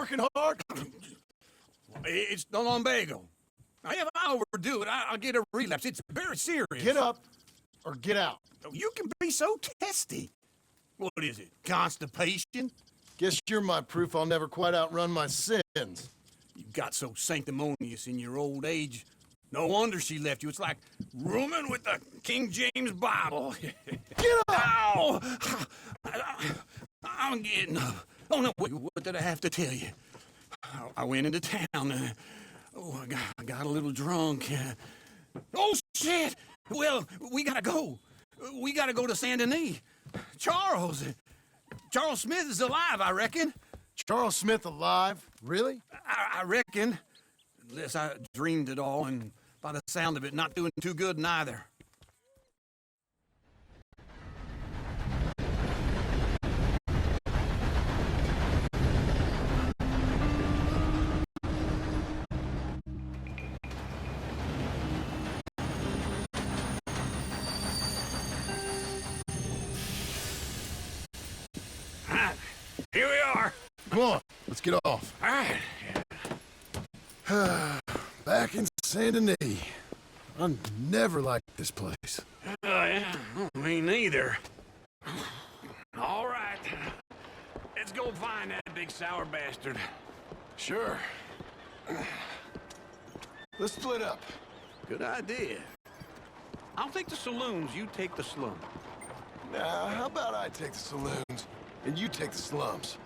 working hard? It's the lumbago. Now, if I overdo it, I'll get a relapse. It's very serious. Get up or get out. You can be so testy. What is it, constipation? Guess you're my proof I'll never quite outrun my sins. You got so sanctimonious in your old age. No wonder she left you. It's like rooming with the King James Bible. Get up! Ow! I'm getting up. Oh, no, wait, what did I have to tell you? I went into town. I got a little drunk. Oh, shit! Well, we gotta go. We gotta go to Saint Denis. Charles Smith is alive, I reckon. Charles Smith alive? Really? I reckon. Unless I dreamed it all, and by the sound of it, not doing too good neither. Here we are. Come on, let's get off. All right. Back in Saint Denis. I never liked this place. Yeah, me neither. All right. Let's go find that big sour bastard. Sure. Let's split up. Good idea. I'll take the saloons, you take the slum. Now, how about I take the saloons and you take the slums?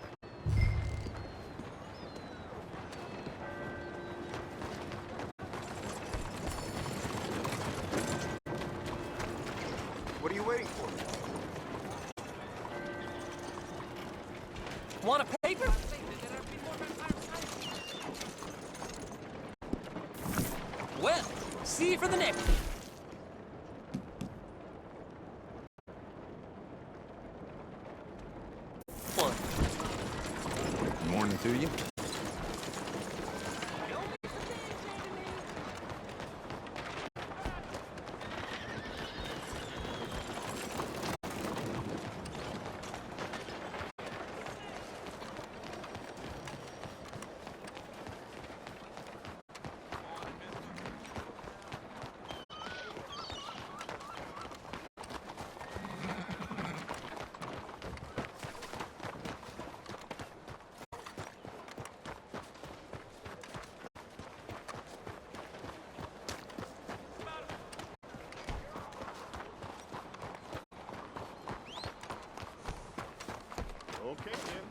What are you waiting for? Want a paper? Well, see you for the next. One. Morning to you. Okay, then.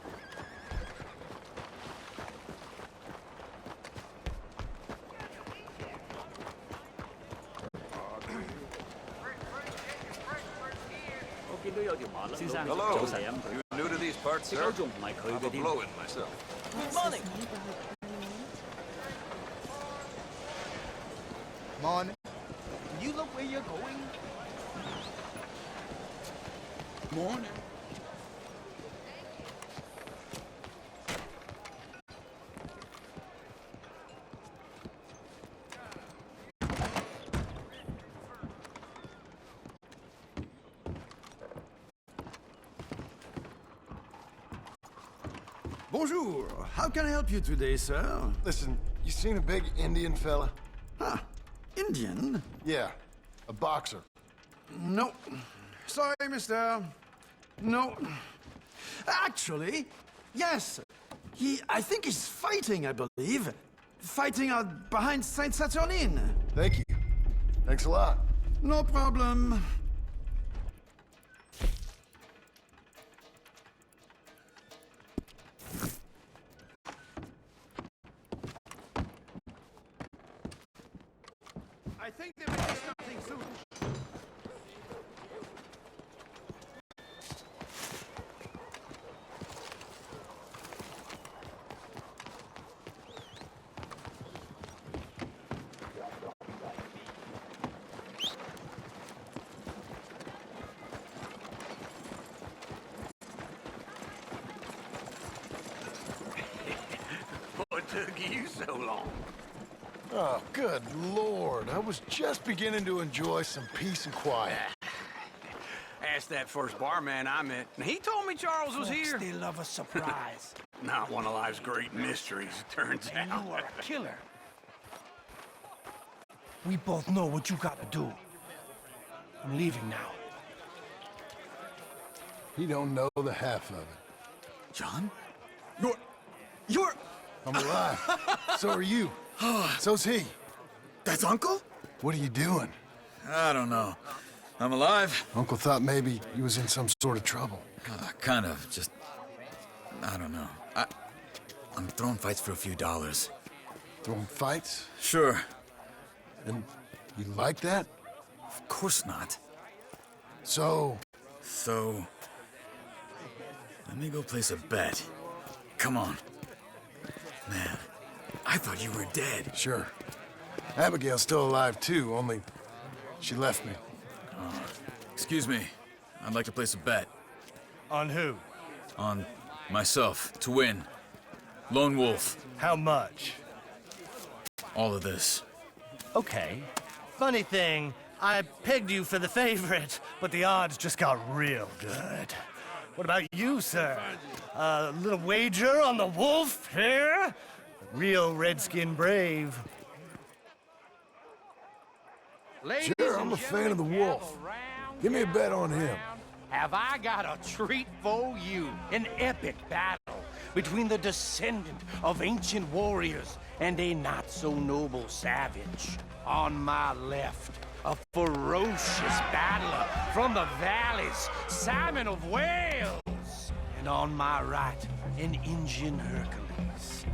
Hello. You new to these parts, sir? I'm a blow-in myself. Morning. Morning. You look where you're going. Morning. Bonjour. How can I help you today, sir? Listen, you seen a big Indian fella? Ah, Indian? Yeah, a boxer. No. Sorry, mister. No. Actually, yes. I think he's fighting, I believe. Fighting out behind Saint Saturnine. Thank you. Thanks a lot. No problem. I think there may be something soon. What took you so long? Oh, good Lord. I was just beginning to enjoy some peace and quiet. Asked that first barman I met, and he told me Charles was here. They love a surprise. Not one of life's great mysteries, it turns out. You are a killer. We both know what you gotta do. I'm leaving now. He don't know the half of it. John? You're... I'm alive. So are you. So's he. That's Uncle? What are you doing? I don't know. I'm alive. Uncle thought maybe he was in some sort of trouble. Kind of. Just... I don't know. I'm throwing fights for a few dollars. Throwing fights? Sure. And you like that? Of course not. So, let me go place a bet. Come on. Man, I thought you were dead. sure. Abigail's still alive too, only she left me. Excuse me. I'd like to place a bet. On who? On myself, to win. Lone Wolf. How much? All of this. Okay. Funny thing, I pegged you for the favorite, but the odds just got real good. What about you, sir? A little wager on the wolf here? Real redskin brave. Sure, I'm a fan of the wolf. Give me a bet on him. Have I got a treat for you? An epic battle between the descendant of ancient warriors and a not-so-noble savage. On my left, a ferocious battler from the valleys, Simon of Wales. And on my right, an Indian Hercules.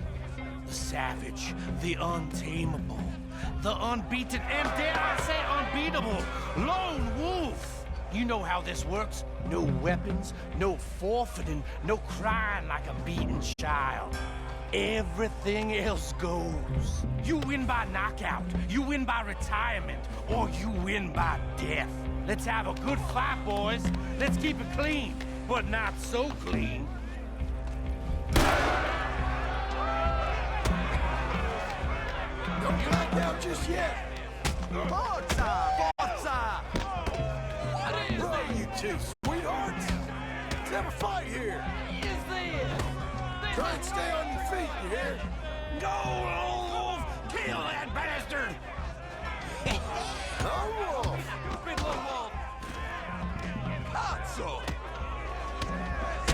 The savage, the untamable, the unbeaten, and dare I say unbeatable, Lone Wolf. You know how this works. No weapons, no forfeiting, no crying like a beaten child. Everything else goes. You win by knockout, you win by retirement, or you win by death. Let's have a good fight, boys. Let's keep it clean, but not so clean. Don't back out just yet. Forza! Forza! Bro, you two sweethearts. Let's have a fight here. Try and stay on your feet, you hear? Go, Lone Wolf! Kill that bastard! Lone Wolf. Stupid Lone Wolf. Not so.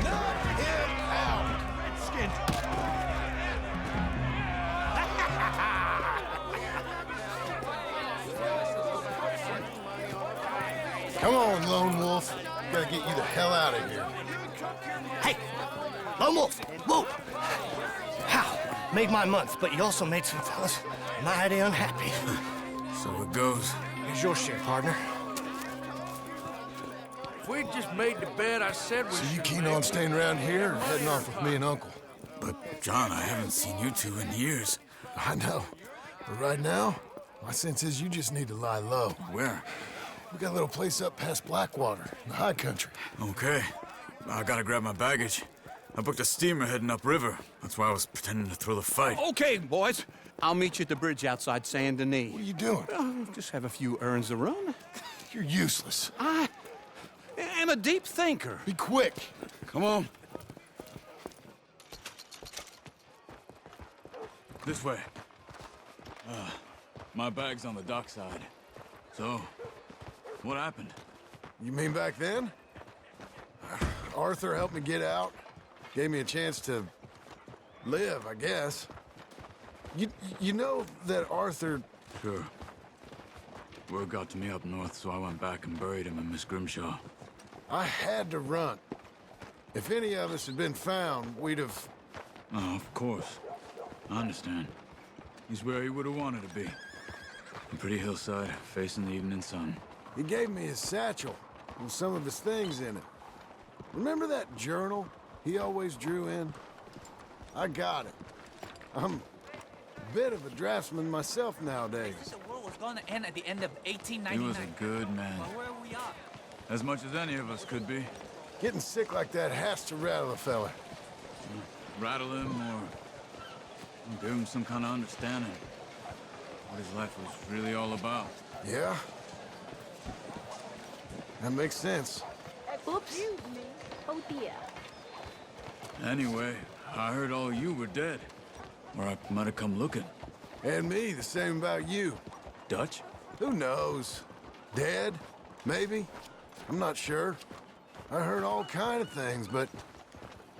Knock him out. Redskin. Come on, Lone Wolf. Gotta get you the hell out of here. Hey, Lone Wolf, whoa! How? Made my month, but you also made some fellas mighty unhappy. So it goes. Here's your share, partner. If we'd just made the bed I said we So you should keen make, on staying around here or heading off with me and Uncle? But, John, I haven't seen you two in years. I know. But right now, my sense is you just need to lie low. Where? We got a little place up past Blackwater, in the high country. Okay. I gotta grab my baggage. I booked a steamer heading upriver. That's why I was pretending to throw the fight. Okay, boys. I'll meet you at the bridge outside Saint Denis. What are you doing? Just have a few errands to run. You're useless. I am a deep thinker. Be quick. Come on. This way. My bag's on the dockside. So, what happened? You mean back then? Arthur helped me get out. Gave me a chance to live, I guess. You know that Arthur... Sure. Word got to me up north, so I went back and buried him in Miss Grimshaw. I had to run. If any of us had been found, we'd have... Oh, of course. I understand. He's where he would have wanted to be. A pretty hillside, facing the evening sun. He gave me his satchel with some of his things in it. Remember that journal he always drew in? I got it. I'm a bit of a draftsman myself nowadays. The world was gonna end at the end of He 1899. was a good man. Where we are? As much as any of us could be. Getting sick like that has to rattle a fella. Rattle him or give him some kind of understanding. What his life was really all about. Yeah? That makes sense. Oops. Oh dear. Anyway, I heard all you were dead. Or I might have come looking. And me, the same about you. Dutch? Who knows? Dead? Maybe? I'm not sure. I heard all kind of things, but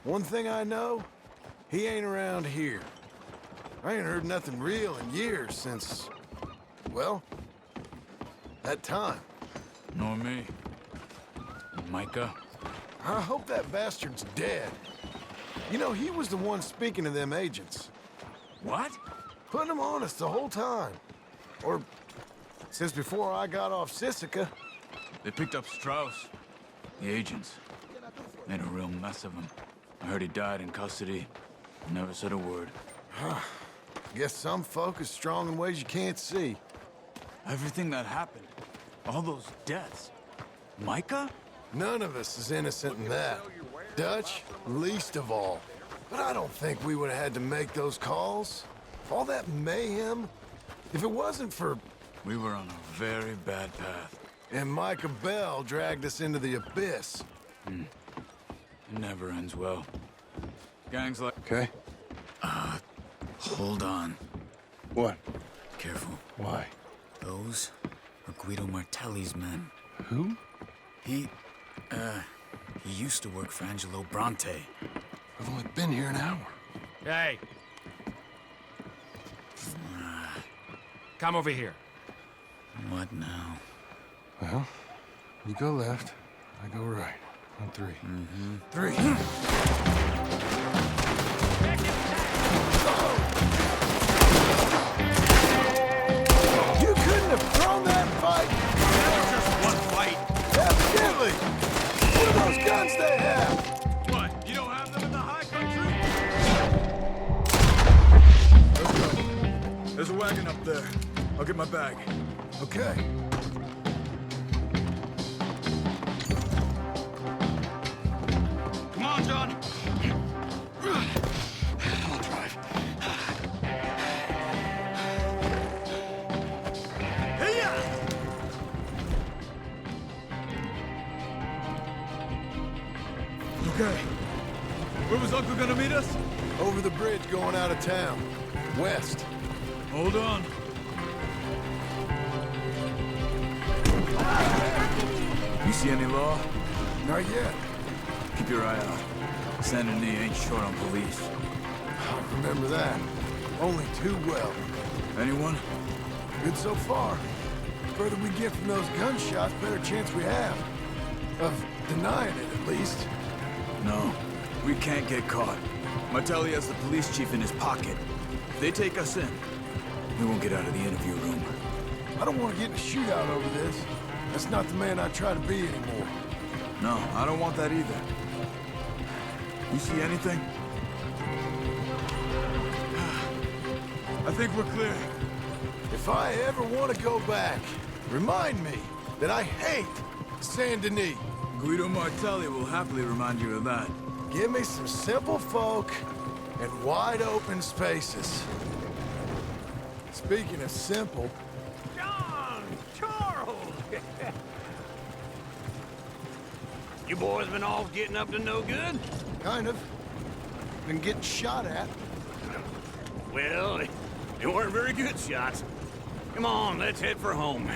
one thing I know, he ain't around here. I ain't heard nothing real in years since, well, that time. Nor me. Micah? I hope that bastard's dead. You know, he was the one speaking to them agents. What? Putting them on us the whole time. Or since before I got off Sisika. They picked up Strauss. The agents. Made a real mess of him. I heard he died in custody. Never said a word. Guess some folk is strong in ways you can't see. Everything that happened. All those deaths. Micah? None of us is innocent in that. Dutch, least of all. But I don't think we would have had to make those calls. All that mayhem. If it wasn't for... We were on a very bad path. And Micah Bell dragged us into the abyss. It never ends well. Gangs like... Okay. Hold on. What? Careful. Why? Those are Guido Martelli's men. Who? He used to work for Angelo Bronte. I've only been here an hour. Hey. Come over here. What now? Well, you go left, I go right. On three. Mm-hmm. Three. You couldn't have thrown that fight! Just one fight. Evidently! What are those guns they have? What? You don't have them in the high country? Let's go. There's a wagon up there. I'll get my bag. Okay. Come on, John. I'll drive. Hey-ya! Okay. Where was Uncle gonna meet us? Over the bridge going out of town. West. Hold on. You see any law? Not yet. Keep your eye out. Saint Denis ain't short on police. I remember that. Only too well. Anyone? Good so far. The further we get from those gunshots, better chance we have. Of denying it, at least. No. We can't get caught. Martelli has the police chief in his pocket. If they take us in, we won't get out of the interview room. I don't want to get in a shootout over this. That's not the man I try to be anymore. No, I don't want that either. You see anything? I think we're clear. If I ever want to go back, remind me that I hate Saint Denis. Guido Martelli will happily remind you of that. Give me some simple folk and wide open spaces. Speaking of simple, John! Charles! You boys been all getting up to no good? kind of. Been getting shot at. Well, they weren't very good shots. Come on, let's head for home.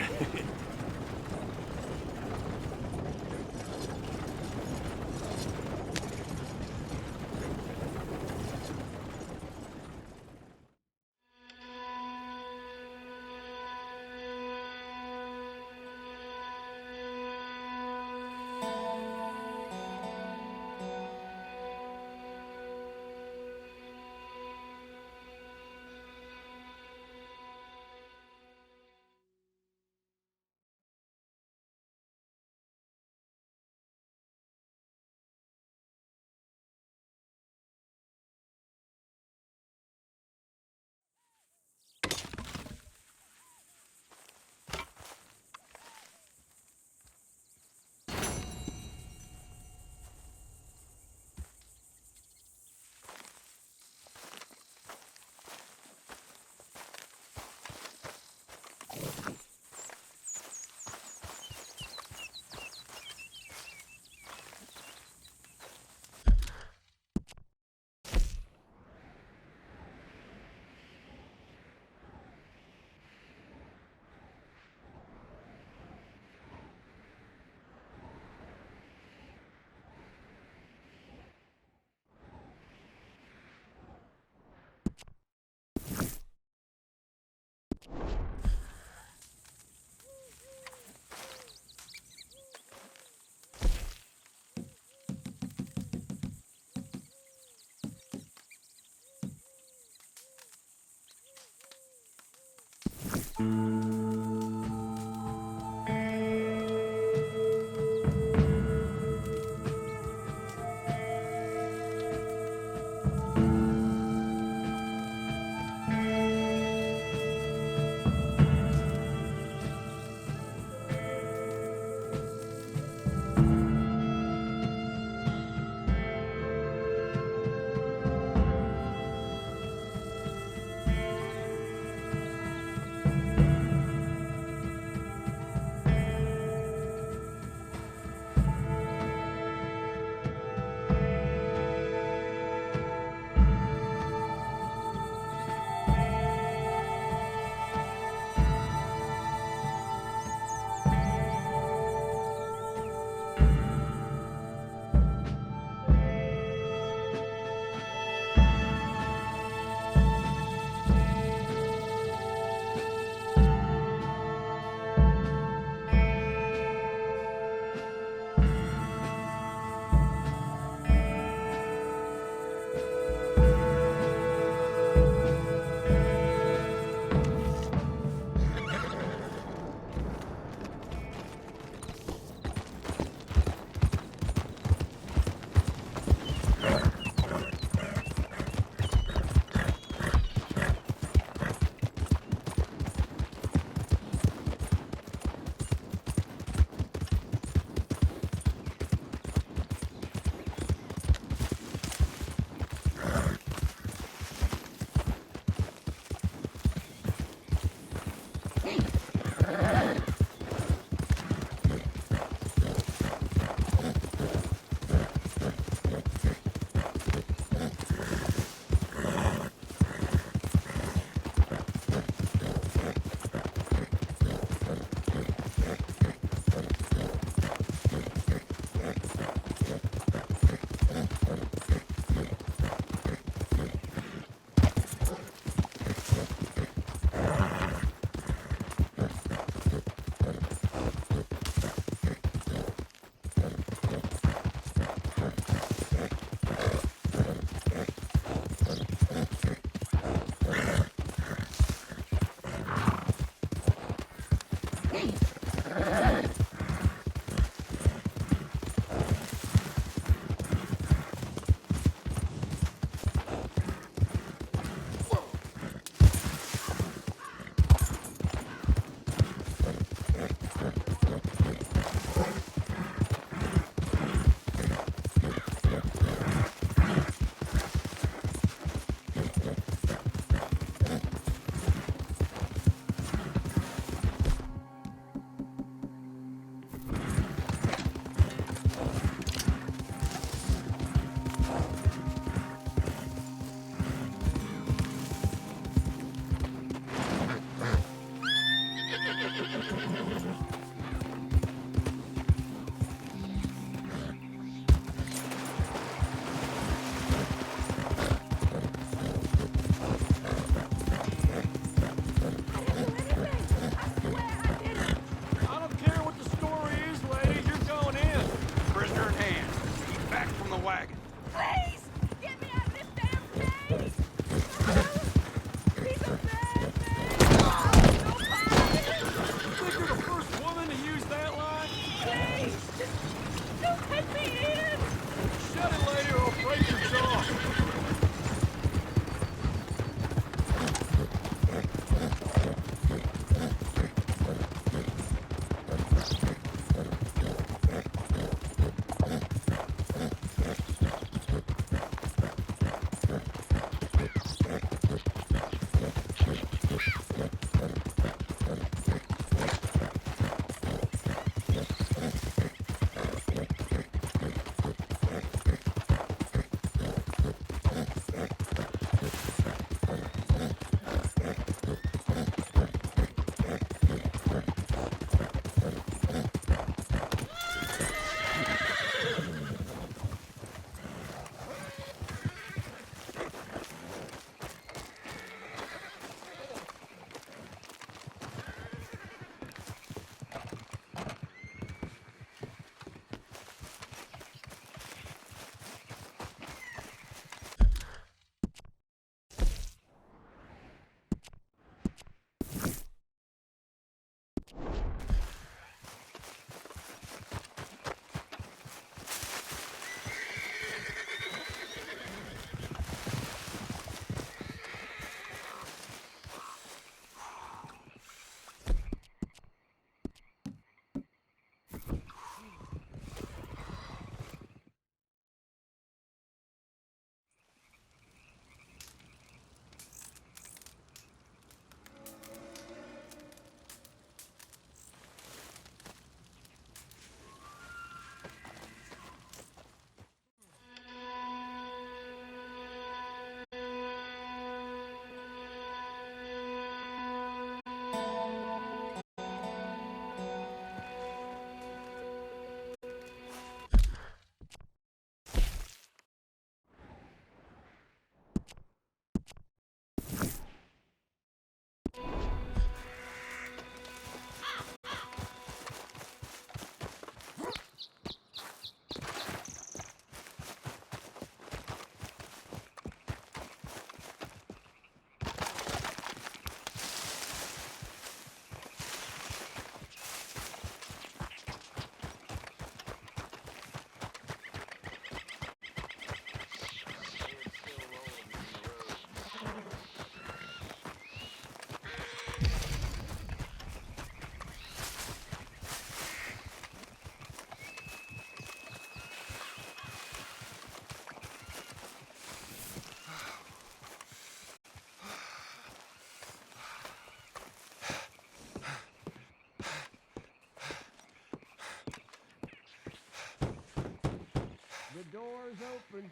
The door's open.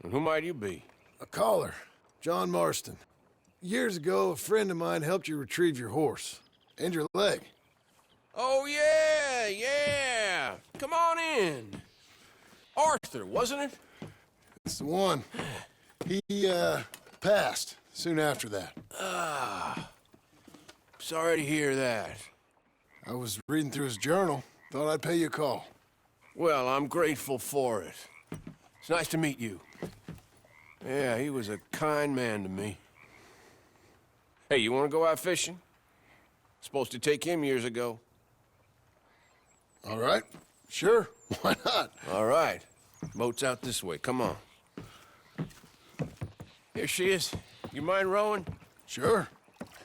And who might you be? A caller, John Marston. Years ago, a friend of mine helped you retrieve your horse and your leg. Oh, yeah. Come on in. Arthur, wasn't it? It's the one. He, passed soon after that. Sorry to hear that. I was reading through his journal. Thought I'd pay you a call. Well, I'm grateful for it. It's nice to meet you. Yeah, he was a kind man to me. Hey, you want to go out fishing? Supposed to take him years ago. All right. Sure. Why not? All right. Boat's out this way. Come on. Here she is. You mind rowing? Sure.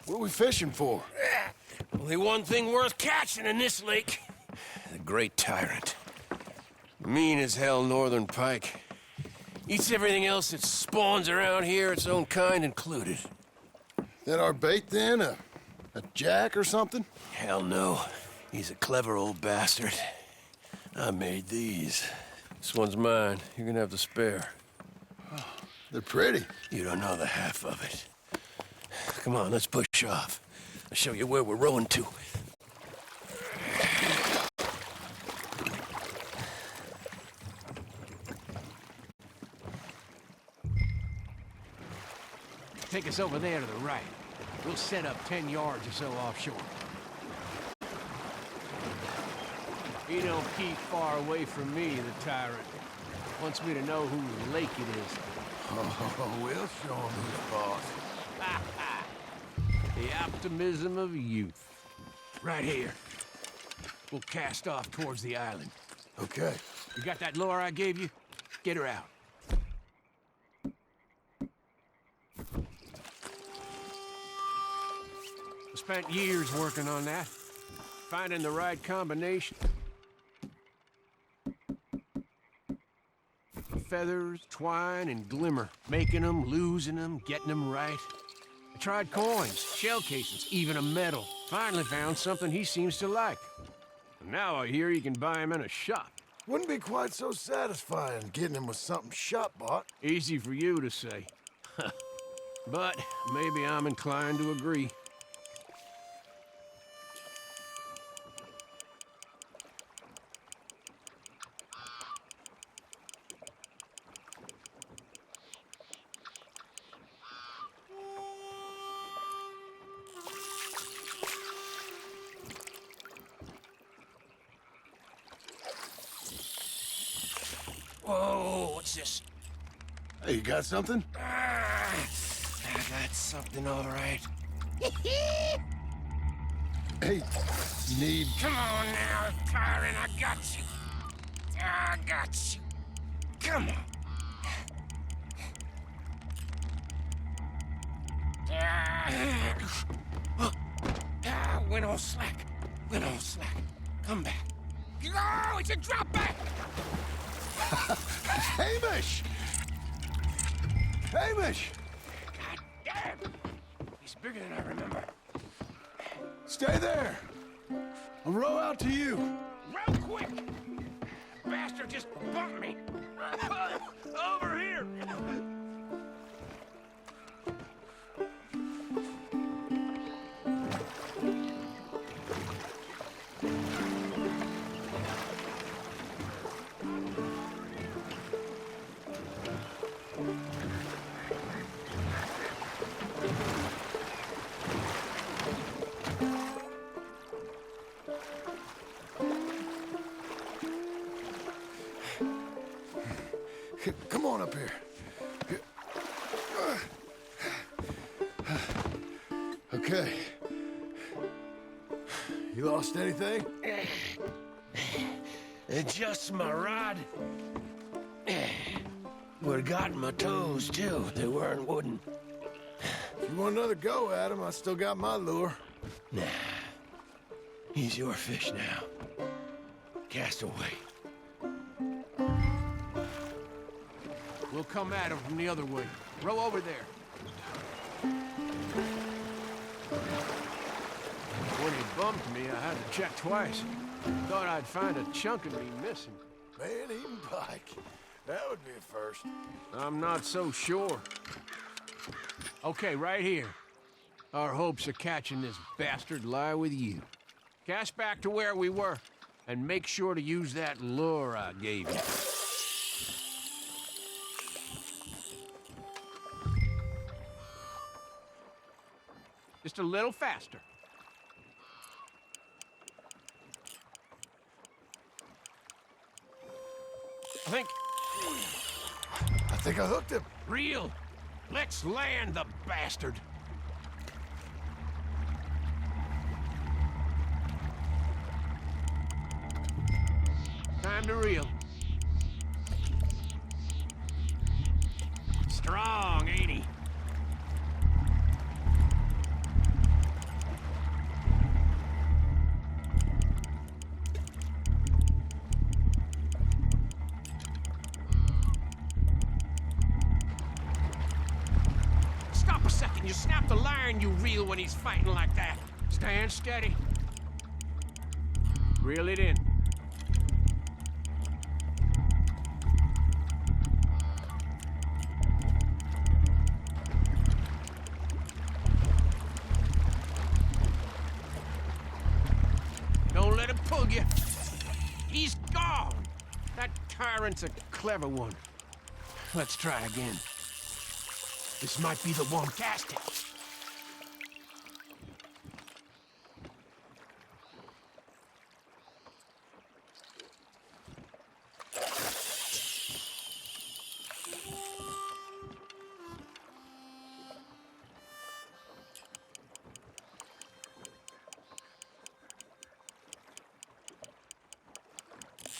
What are we fishing for? Only one thing worth catching in this lake. The Great Tyrant. Mean as hell northern pike. Eats everything else that spawns around here, its own kind included. That our bait then? A jack or something? Hell no. He's a clever old bastard. I made these. This one's mine. You're gonna have to spare. They're pretty. You don't know the half of it. Come on, let's push off. I'll show you where we're rowing to. Take us over there to the right. We'll set up 10 yards or so offshore. He don't keep far away from me, the tyrant. Wants me to know whose lake it is. Oh, we'll show him who's boss. The optimism of youth. Right here. We'll cast off towards the island. Okay. You got that lure I gave you? Get her out. I spent years working on that. Finding the right combination. Feathers, twine, and glimmer. Making them, losing them, getting them right. I tried coins, shell cases, even a medal. Finally found something he seems to like. And now I hear you can buy him in a shop. Wouldn't be quite so satisfying getting him with something shop bought. Easy for you to say. But maybe I'm inclined to agree. Whoa, what's this? Hey, you got something? I got something all right. Hey, need... Come on now, Tyron, I got you. I got you. Come on. Went all slack. Went all slack. Come back. Oh, it's a drop back! Hamish! Hamish! God damn! He's bigger than I remember. Stay there! I'll row out to you. Real quick! Bastard just bumped me! Over here! Come on up here. Okay. You lost anything? Just my rod. Would've gotten my toes, too. They weren't wooden. If you want another go at him, I still got my lure. Nah. He's your fish now. Cast away. We'll come at him from the other way. Row over there. When he bumped me, I had to check twice. Thought I'd find a chunk of me missing. Man-eating pike. That would be a first. I'm not so sure. Okay, right here. Our hopes of catching this bastard lie with you. Cast back to where we were, and make sure to use that lure I gave you. Just a little faster. I think I hooked him. Reel! Let's land the bastard! Time to reel. Strong, ain't he? Stop a second. You snap the line, you reel when he's fighting like that. Stand steady. Reel it in. Don't let him pull you. He's gone. That tyrant's a clever one. Let's try again. This might be the one casting.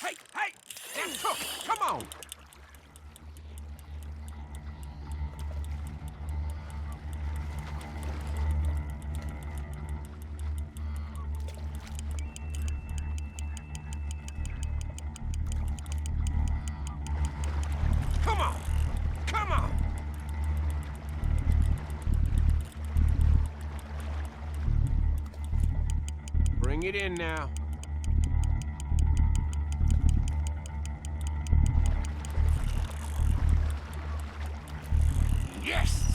Hey, hey! That hook! Come on! Come on! Come on! Bring it in now. Yes!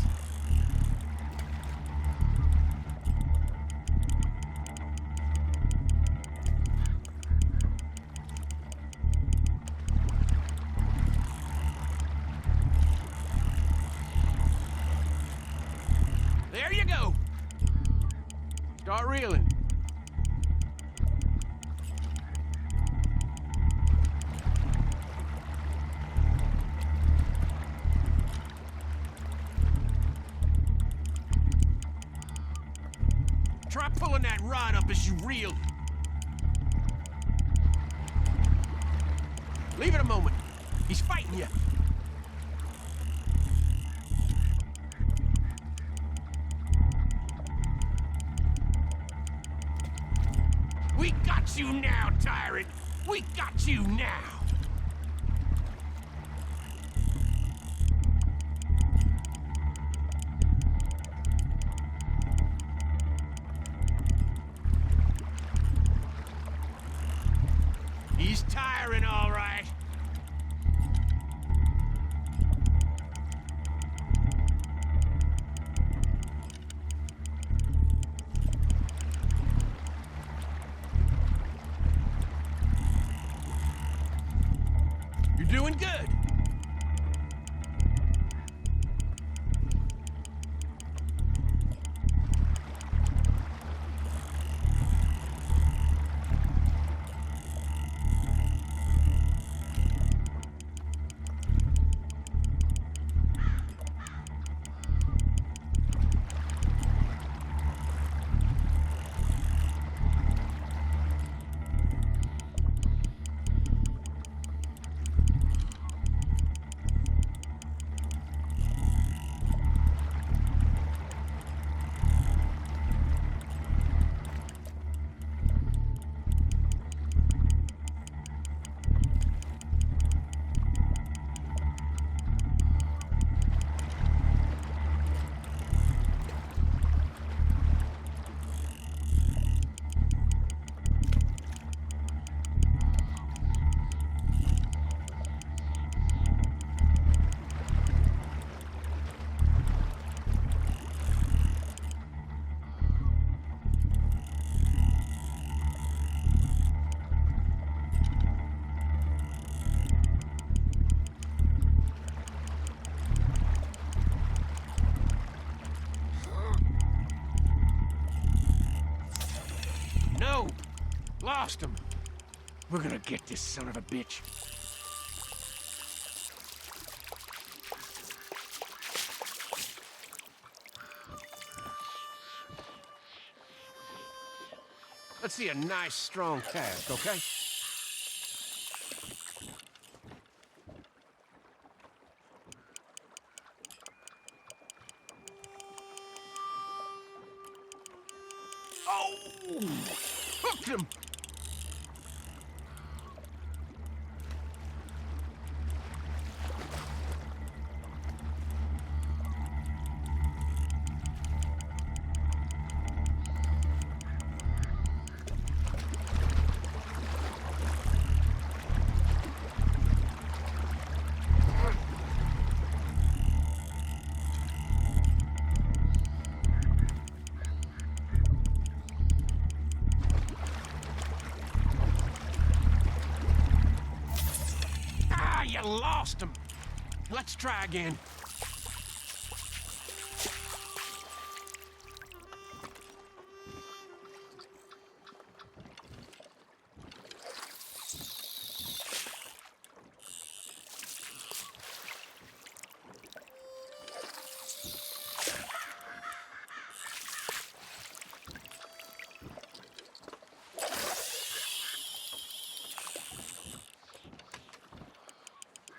There you go. Start reeling. Try pulling that rod up as you reel. Leave it a moment. He's fighting you. We got you now, tyrant! We got you now! He's tiring, all right. You're doing good. No! Lost him! We're gonna get this son of a bitch. Let's see a nice, strong cast, okay? Oh! Hooked him! You lost him. Let's try again.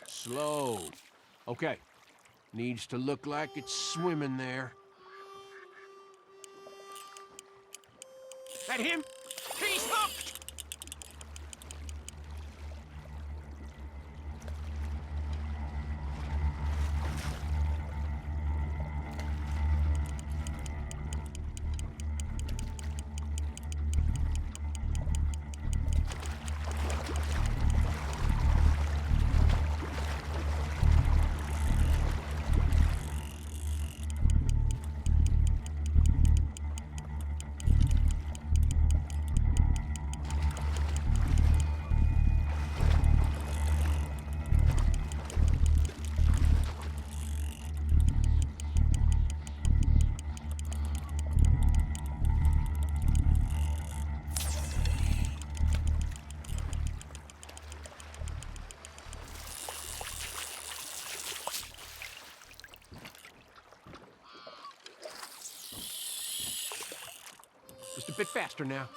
Slow. Okay. Needs to look like it's swimming there. That him? He's hooked! Just a bit faster now.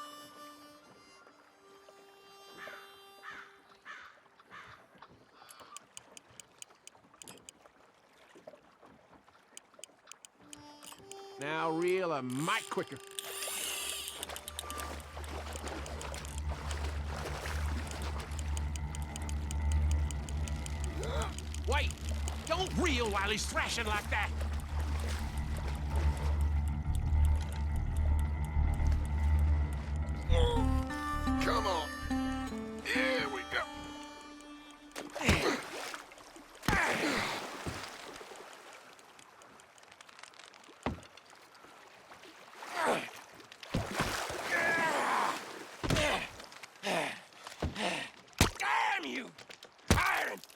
Now reel a mite quicker. Wait! Don't reel while he's thrashing like that! Come on. Here we go. Damn you! Tyrant!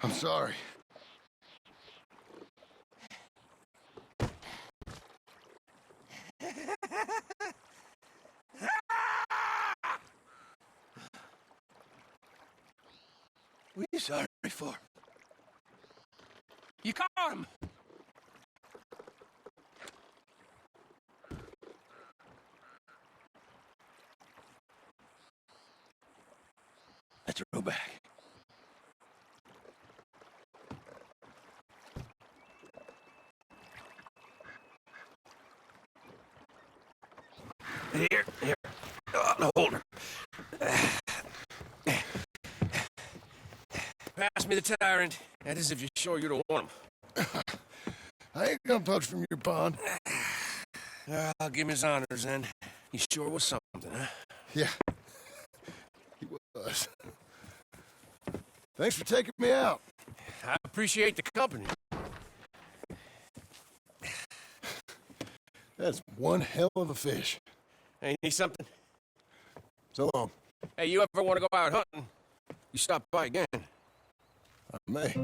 I'm sorry. What are you sorry for? You caught him! Let's row back. Here. Hold her. Pass me the tyrant. That is if you're sure you don't want him. I ain't gonna poach from your pond. I'll give him his honors then. He sure was something, huh? Yeah. He was. Thanks for taking me out. I appreciate the company. That's one hell of a fish. Hey, need something? So long. Hey, you ever want to go out hunting? You stop by again. I may.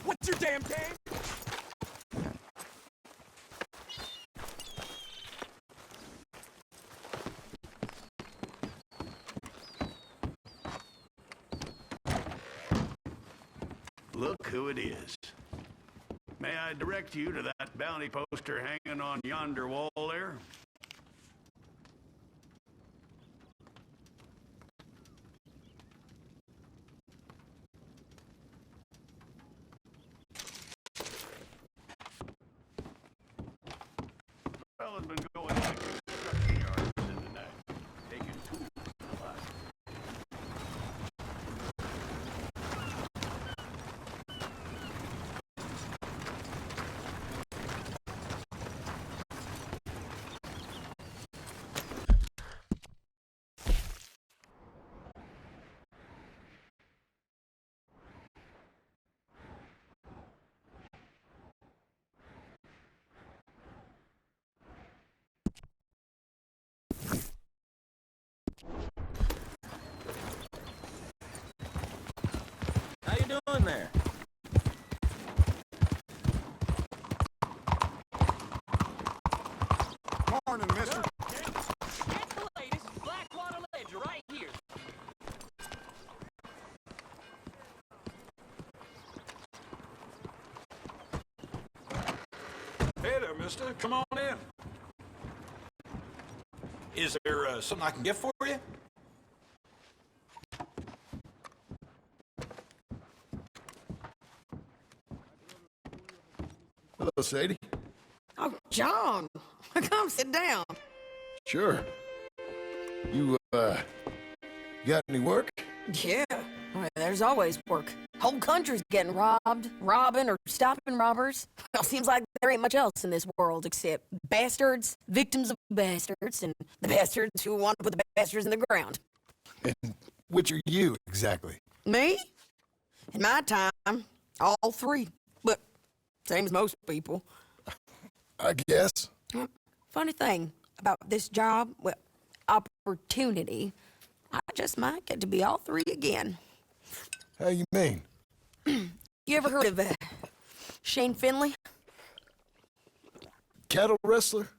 What's your damn game? Look who it is. May I direct you to that bounty poster hanging on yonder wall there? there. Morning, mister. Get the latest Blackwater Ledger right here. Hey there, mister. Come on in. Is there something I can get for you? Hello, Sadie. Oh, John, come sit down. Sure. You, got any work? Yeah, well, there's always work. Whole country's getting robbed, robbing, or stopping robbers. Well, seems like there ain't much else in this world except bastards, victims of bastards, and the bastards who want to put the bastards in the ground. And which are you, exactly? Me? In my time, all three. But same as most people. I guess. Funny thing about this job, well, opportunity, I just might get to be all three again. How you mean? You ever heard of Shane Finley? Cattle wrestler?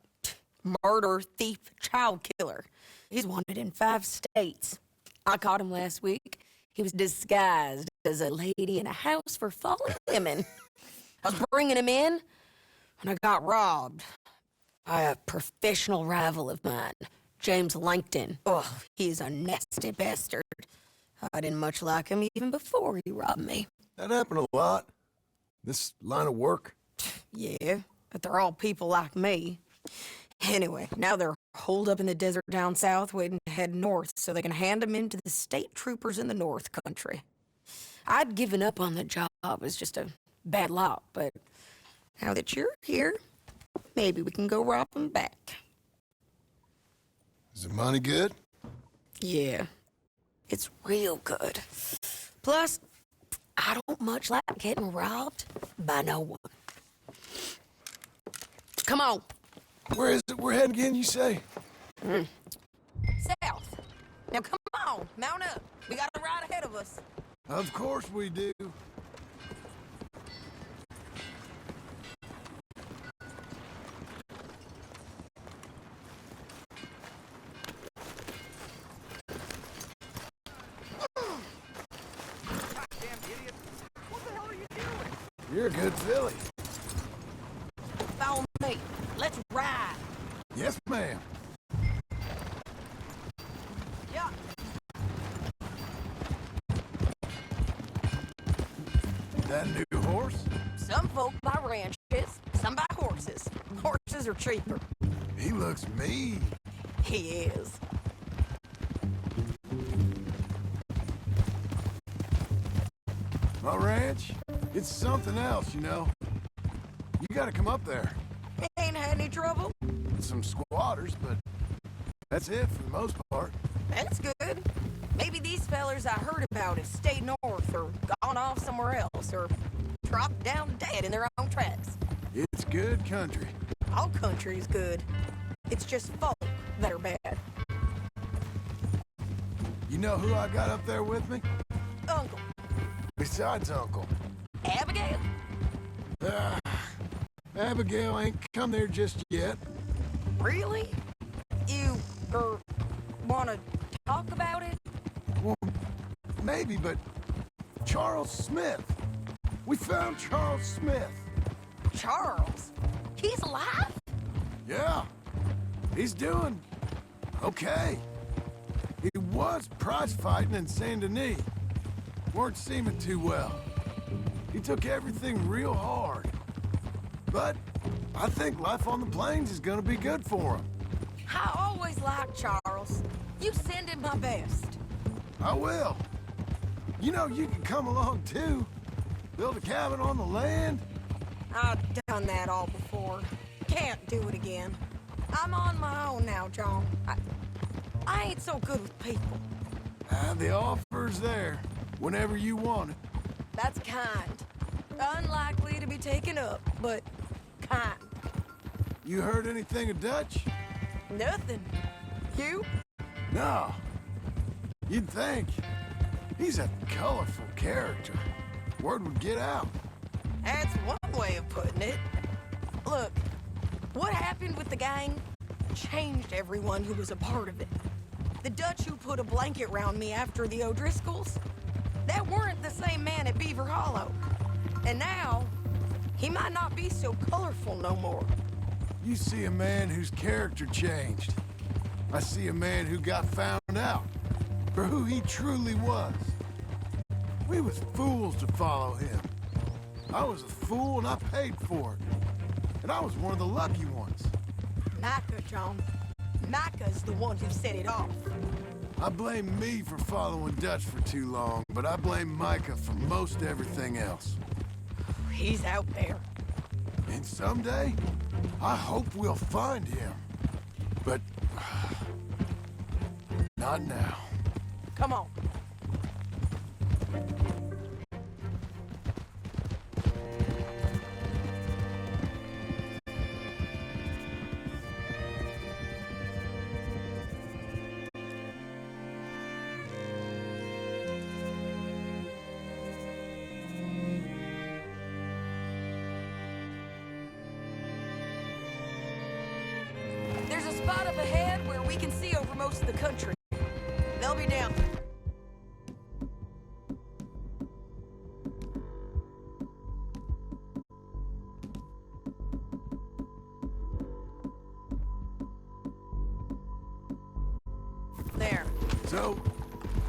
Murderer, thief, child killer. He's wanted in 5 states. I caught him last week. He was disguised as a lady in a house for fallen women. I was bringing him in, and I got robbed by a professional rival of mine, James Langton. Oh, he's a nasty bastard. I didn't much like him even before he robbed me. That happened a lot. This line of work. Yeah, but they're all people like me. Anyway, now they're holed up in the desert down south waiting to head north so they can hand them in to the state troopers in the north country. I'd given up on the job. It was just a bad lot, but now that you're here, maybe we can go rob them back. Is the money good? Yeah, it's real good. Plus, I don't much like getting robbed by no one. Come on. Where is it we're heading again, you say? South. Now come on, mount up. We got a ride ahead of us. Of course we do. You're a good filly. Follow me. Let's ride. Yes, ma'am. Yeah. That new horse? Some folk buy ranches, some buy horses. Horses are cheaper. He looks mean. He is. My ranch, it's something else, you know. You gotta come up there. Ain't had any trouble? Some squatters, but that's it for the most part. That's good. Maybe these fellers I heard about have stayed north or gone off somewhere else or dropped down dead in their own tracks. It's good country. All country's good. It's just folk that are bad. You know who I got up there with me? Uncle. Besides Uncle. Abigail? Abigail ain't come there just yet. Really? You, wanna talk about it? Well, maybe, but Charles Smith. We found Charles Smith. Charles? He's alive? Yeah. He's doing okay. He was prize fighting in Saint Denis. Weren't seeming too well. He took everything real hard. But I think life on the plains is gonna be good for him. I always liked Charles. You send him my best. I will. You know, you can come along too. Build a cabin on the land. I've done that all before. Can't do it again. I'm on my own now, John. I ain't so good with people. The offer's there, whenever you want it. That's kind. Unlikely to be taken up, but kind. You heard anything of Dutch? Nothing. You? No. You'd think. He's a colorful character. word would get out. That's one way of putting it. Look, what happened with the gang changed everyone who was a part of it. The Dutch who put a blanket round me after the O'Driscolls, that weren't the same man at Beaver Hollow. And now, he might not be so colorful no more. You see a man whose character changed. I see a man who got found out for who he truly was. We was fools to follow him. I was a fool and I paid for it. And I was one of the lucky ones. Micah, John. Micah's the one who set it off. I blame me for following Dutch for too long, but I blame Micah for most everything else. He's out there. And someday, I hope we'll find him. But not now. Come on. There's a spot up ahead where we can see over most of the country. They'll be down. There. So,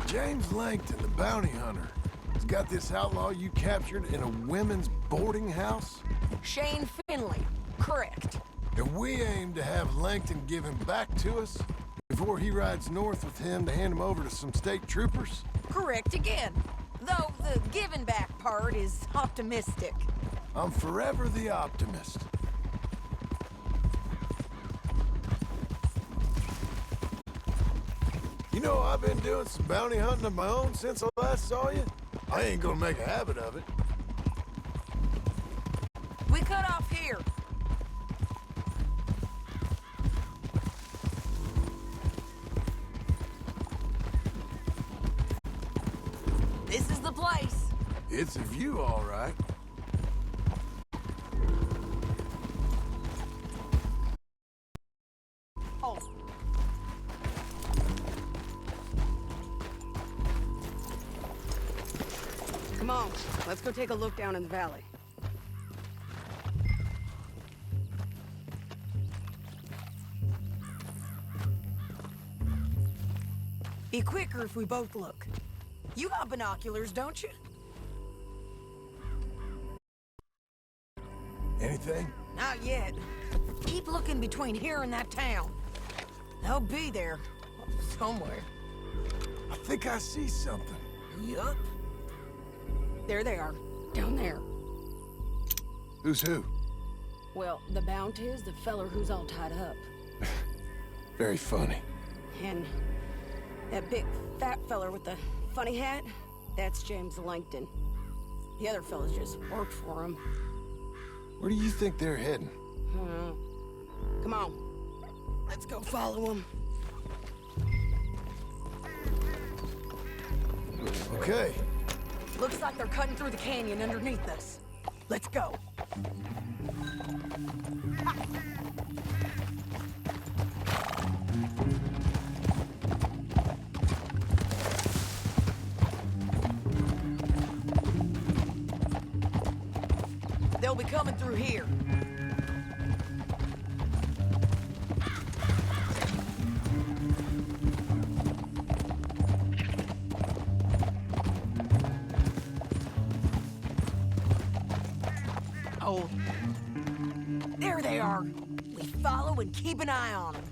James Langton, the bounty hunter, has got this outlaw you captured in a women's boarding house? Shane Finley. Correct. And we aim to have Langton give him back to us before he rides north with him to hand him over to some state troopers? Correct again. Though the giving back part is optimistic. I'm forever the optimist. You know, I've been doing some bounty hunting of my own since I last saw you. I ain't gonna make a habit of it. We cut off here. This is the place. It's a view, all right. Oh. Come on, let's go take a look down in the valley. Be quicker if we both look. You got binoculars, don't you? Anything? Not yet. Keep looking between here and that town. They'll be there. Somewhere. I think I see something. Yup. There they are. Down there. Who's who? Well, the Bounty is the feller who's all tied up. Very funny. And that big fat feller with the funny hat, that's James Langton. The other fellas just worked for him. Where do you think they're heading? Come on. Let's go follow them. Okay. Looks like they're cutting through the canyon underneath us. Let's go. They'll be coming through here. Oh, there they are. We follow and keep an eye on them.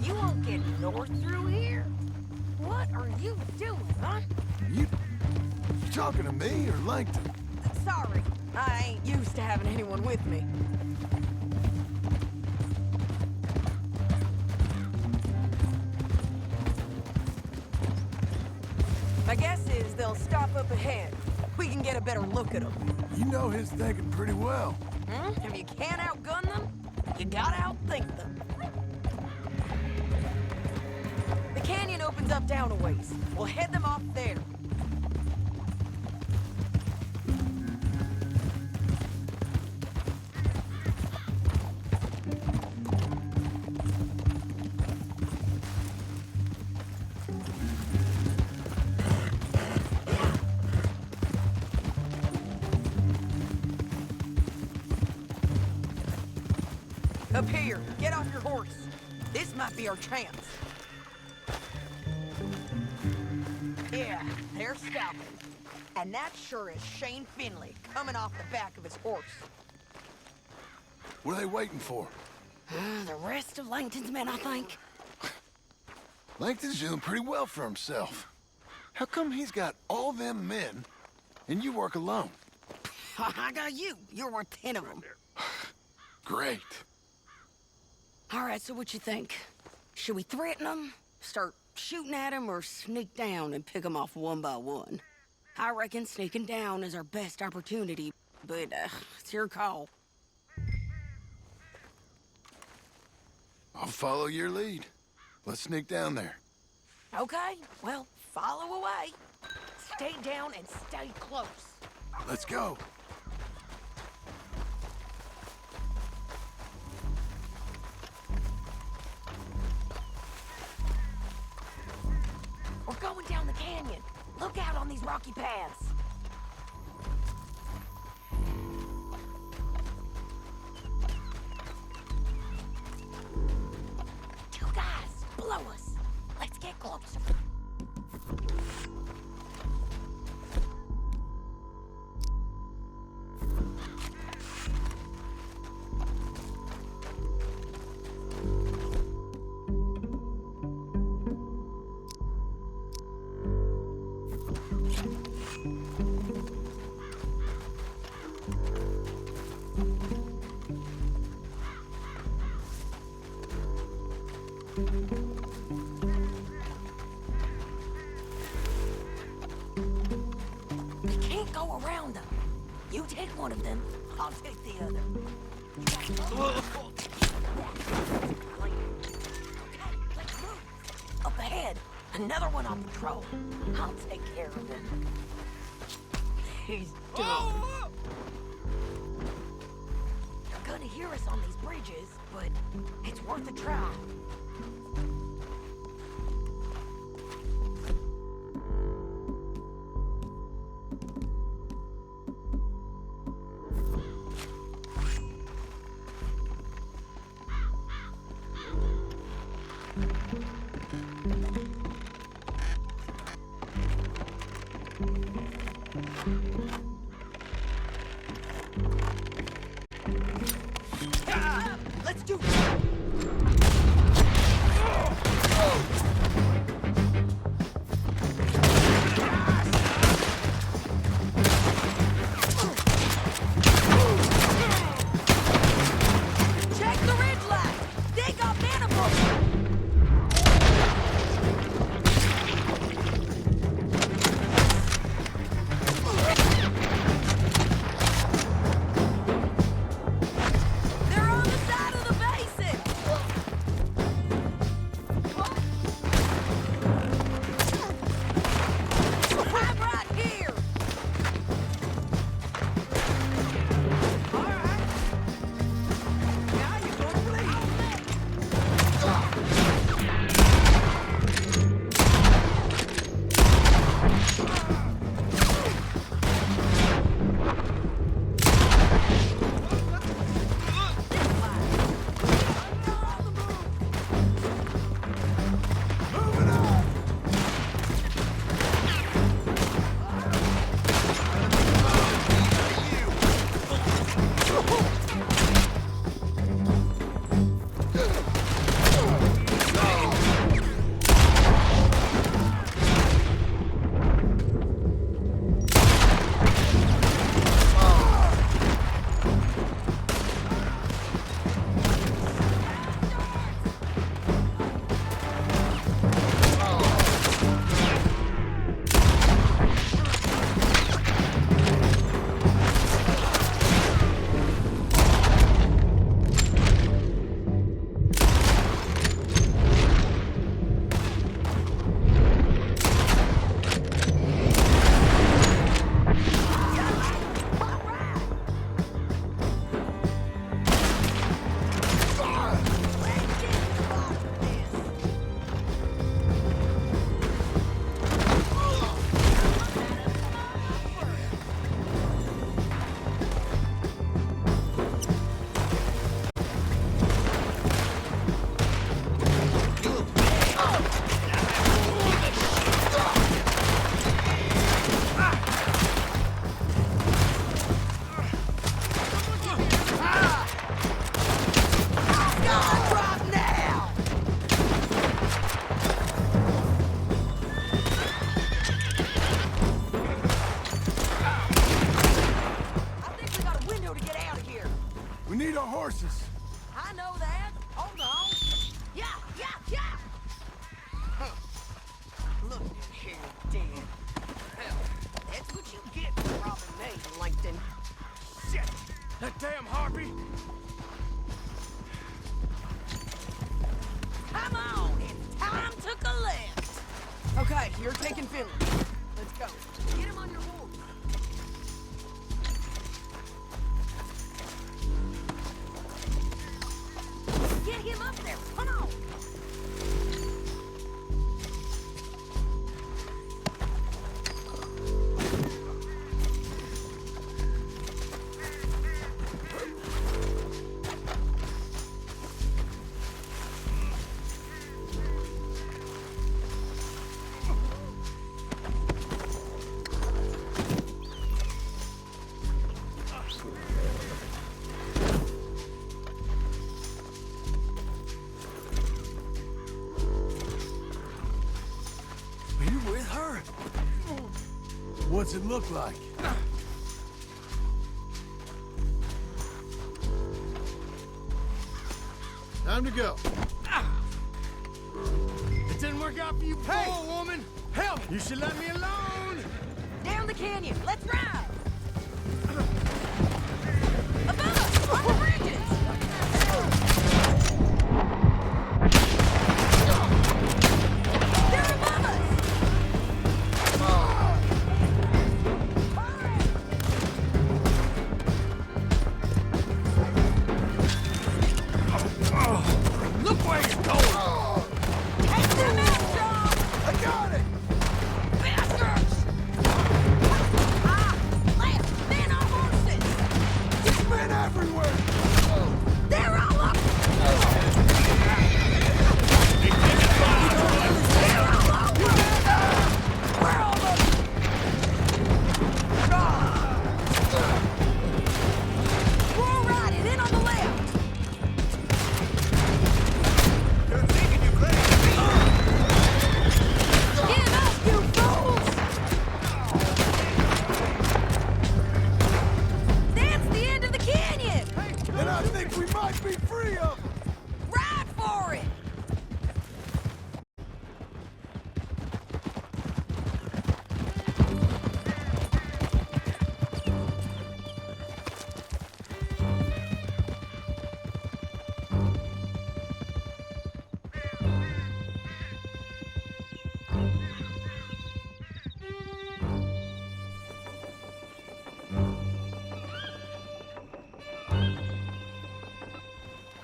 You won't get north through here? What are you doing, huh? You talking to me or Langton? Sorry, I ain't used to having anyone with me. up ahead. We can get a better look at them. You know his thinking pretty well. If you can't outgun them, you gotta outthink them. The canyon opens up down a ways. We'll head them off there. Up here, get off your horse. This might be our chance. Yeah, they're stopping. And that sure is Shane Finley coming off the back of his horse. What are they waiting for? The rest of Langton's men, I think. Langton's doing pretty well for himself. How come he's got all them men, and you work alone? I got you. You're worth 10 of them. Great. All right, so what you think? Should we threaten them, start shooting at them, or sneak down and pick them off one by one? I reckon sneaking down is our best opportunity, but it's your call. I'll follow your lead. Let's sneak down there. Okay, well, follow away. Stay down and stay close. Let's go. We're going down the canyon. Look out on these rocky paths. Two guys below us. Let's get closer. We can't go around them. You take one of them, I'll take the other. Okay, let's move. Up ahead, another one on patrol. I'll take care of him. He's done. They're gonna hear us on these bridges, but it's worth a try. Let's do it! Check the ridge line! They got manacles! They're on the side of the basin! We need our horses. I know that. Hold on. Yeah, yeah, yeah! Huh. Look at here, dead. Hell, that's what you get for robbing me, Langton. Shit! That damn harpy! Come on, it's time to collect. Okay, you're taking Finley. Let's go. Get him on your horse. Get him up there. Come on. What's it look like? Time to go. It didn't work out for you, poor woman! Help! You should let me alone! Down the canyon. Let's ride. Above us, on the bridges. They're above us. Look where you're going! Take them out, John. I got it! Bastards! Left, men on horses. There's men everywhere! They're all up. They're all over. We're all over. We're all riding in on the left. Give up, you fools! That's the end of the canyon! And I think we might be free of them! Ride for it!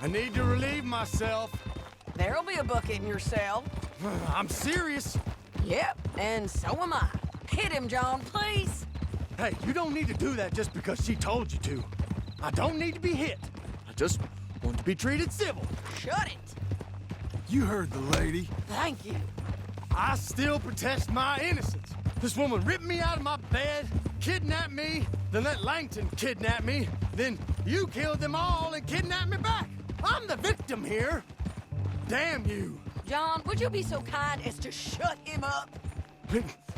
I need to relieve myself. There'll be a bucket in your cell. I'm serious. Yep, and so am I. Hit him, John, please. Hey, you don't need to do that just because she told you to. I don't need to be hit. I just want to be treated civil. Shut it. You heard the lady. Thank you. I still protest my innocence. This woman ripped me out of my bed, kidnapped me, then let Langton kidnap me, then you killed them all and kidnapped me back. I'm the victim here. Damn you. John, would you be so kind as to shut him up?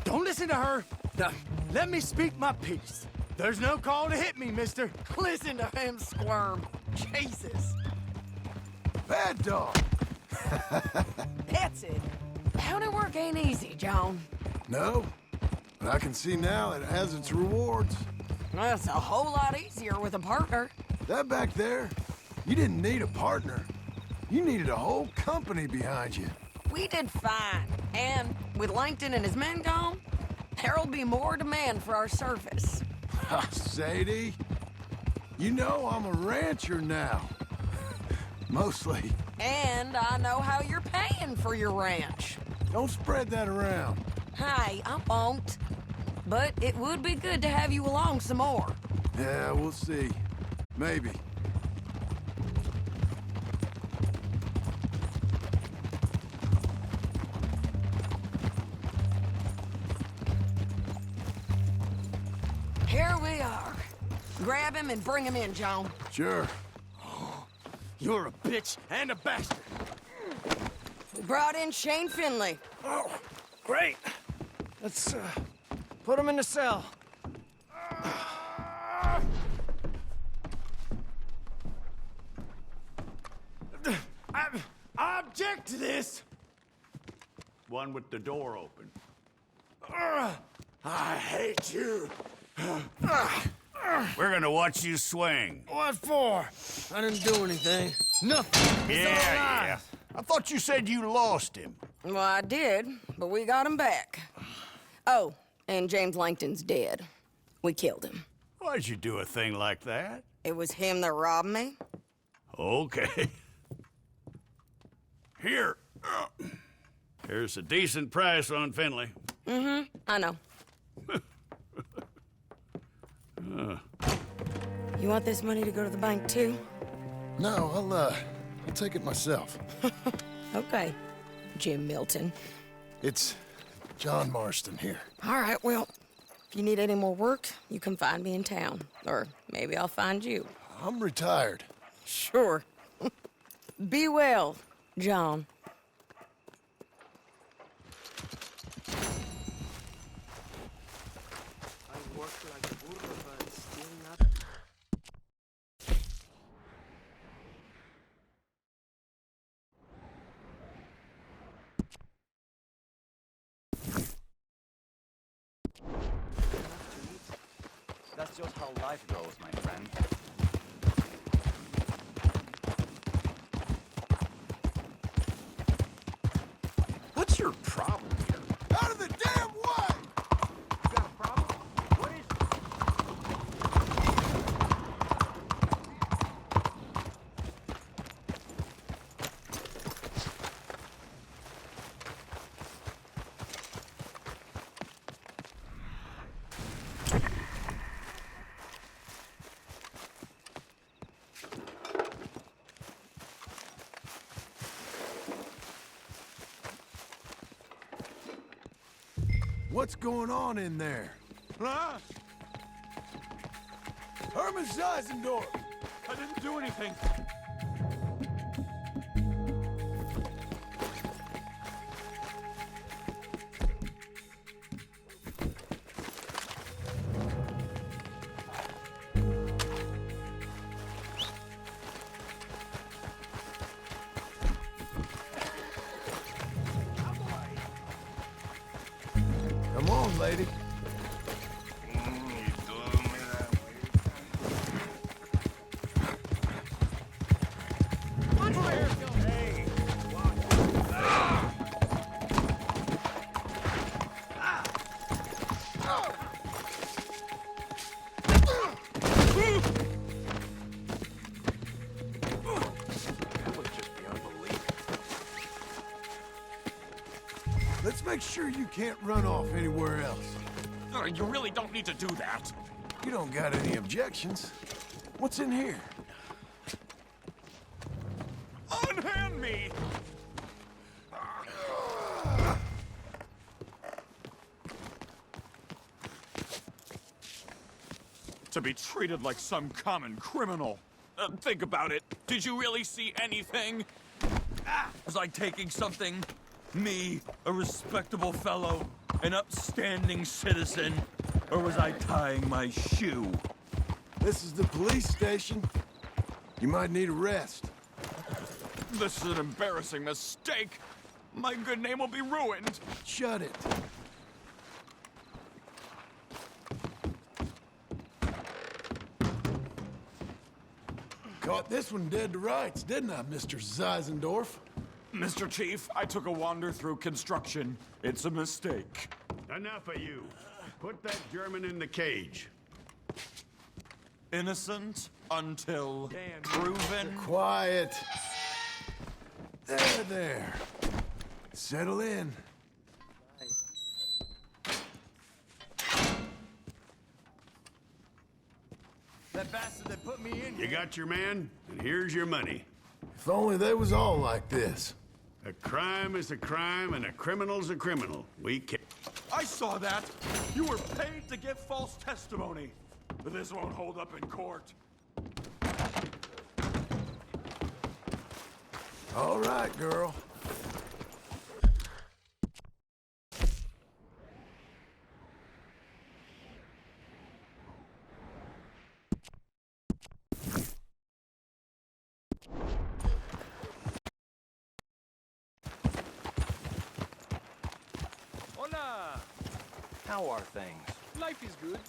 Don't listen to her. Now, let me speak my piece. There's no call to hit me, mister. Listen to him squirm. Jesus. Bad dog. That's it. Bounty work ain't easy, John. No, but I can see now it has its rewards. That's a whole lot easier with a partner. That back there, you didn't need a partner. You needed a whole company behind you. We did fine. And with Langton and his men gone, there'll be more demand for our service. Sadie, you know I'm a rancher now. Mostly. And I know how you're paying for your ranch. Don't spread that around. Hey, I won't. But it would be good to have you along some more. Yeah, we'll see. Maybe. Here we are. Grab him and bring him in, John. Sure. You're a bitch and a bastard. We brought in Shane Finley. Oh, great. Let's put him in the cell. to this? One with the door open. I hate you. We're gonna watch you swing. What for? I didn't do anything. Nothing. Yeah. I thought you said you lost him. Well, I did, but we got him back. Oh, and James Langton's dead. We killed him. Why'd you do a thing like that? It was him that robbed me. Okay. Here. Here's a decent price on Finley. Mm-hmm, I know. You want this money to go to the bank, too? No, I'll take it myself. Okay, Jim Milton. It's John Marston here. All right, well, if you need any more work, you can find me in town. Or maybe I'll find you. I'm retired. Sure. Be well, John. That's just how life goes, my friend. What's your problem here? Out of the damn way! You got a problem? What is it? What's going on in there? Huh? Herman Zeisendorf! I didn't do anything. Come on, lady. Let's make sure you can't run off anywhere else. You really don't need to do that. You don't got any objections. What's in here? Unhand me! To be treated like some common criminal. Think about it. Did you really see anything? Was I taking something? Me, a respectable fellow, an upstanding citizen? Or was I tying my shoe? This is the police station. You might need a rest. This is an embarrassing mistake. My good name will be ruined. Shut it. Caught this one dead to rights, didn't I, Mr. Zeisendorf? Mr. Chief, I took a wander through construction. It's a mistake. Enough of you. Put that German in the cage. Innocent until proven. Quiet. There. Settle in. That bastard that put me in You got your man, and here's your money. If only they was all like this. A crime is a crime, and a criminal's a criminal. We can't. I saw that. You were paid to give false testimony. But this won't hold up in court. All right, girl. How are things? Life is good.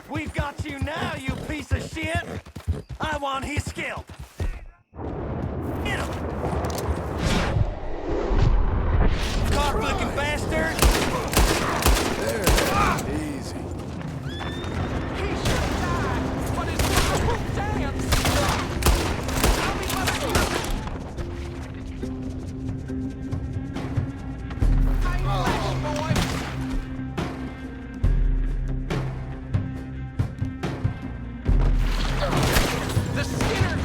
We've got you now, you piece of shit! I want his scalp! Get him! Car-flicking bastard! There, easy. He should die, but his won't dance. I'll be boy. The Skinner.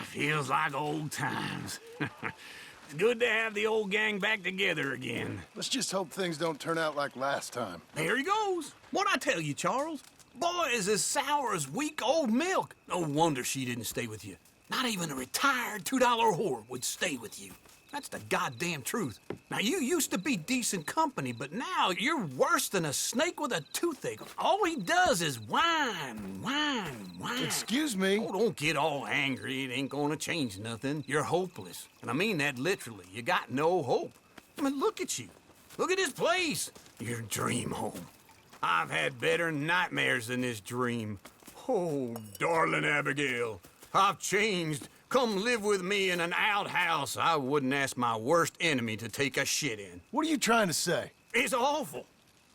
Feels like old times. It's good to have the old gang back together again. Let's just hope things don't turn out like last time. There he goes. What'd I tell you, Charles? Boy is as sour as week-old milk. No wonder she didn't stay with you. Not even a retired $2 whore would stay with you. That's the goddamn truth. Now, you used to be decent company, but now you're worse than a snake with a toothache. All he does is whine, whine, whine. Excuse me? Oh, don't get all angry. It ain't gonna change nothing. You're hopeless. And I mean that literally. You got no hope. I mean, look at you. Look at this place. Your dream home. I've had better nightmares than this dream. Oh, darling Abigail, I've changed. Come live with me in an outhouse I wouldn't ask my worst enemy to take a shit in. What are you trying to say? It's awful.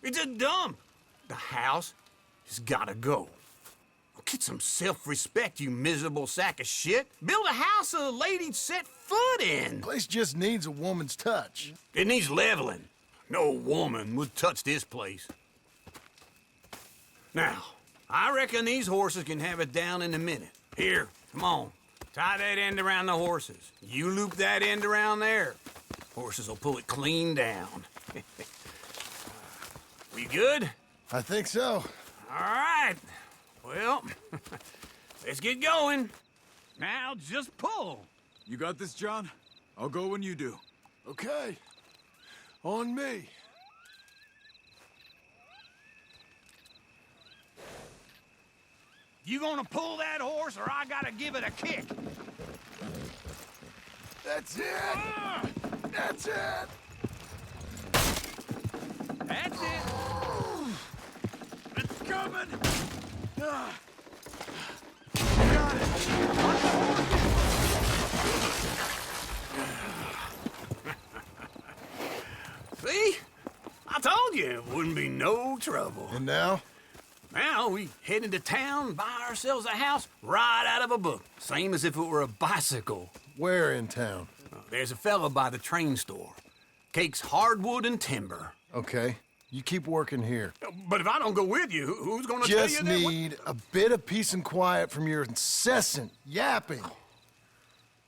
It's a dump. The house has gotta go. Get some self-respect, you miserable sack of shit. Build a house a lady'd set foot in. Place just needs a woman's touch. It needs leveling. No woman would touch this place. Now, I reckon these horses can have it down in a minute. Here, come on. Tie that end around the horses. You loop that end around there. Horses will pull it clean down. We good? I think so. All right. Well, let's get going. Now, just pull. You got this, John? I'll go when you do. Okay. On me. You gonna pull that horse, or I gotta give it a kick? That's it! That's it! That's it! coming! See? I told you it wouldn't be no trouble. And now? Now we head into town, buy ourselves a house right out of a book. Same as if it were a bicycle. Where in town? There's a fella by the train store. Cakes hardwood and timber. Okay. You keep working here. But if I don't go with you, who's gonna tell you Just that? need a bit of peace and quiet from your incessant yapping.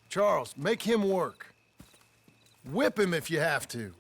Charles, make him work. Whip him if you have to.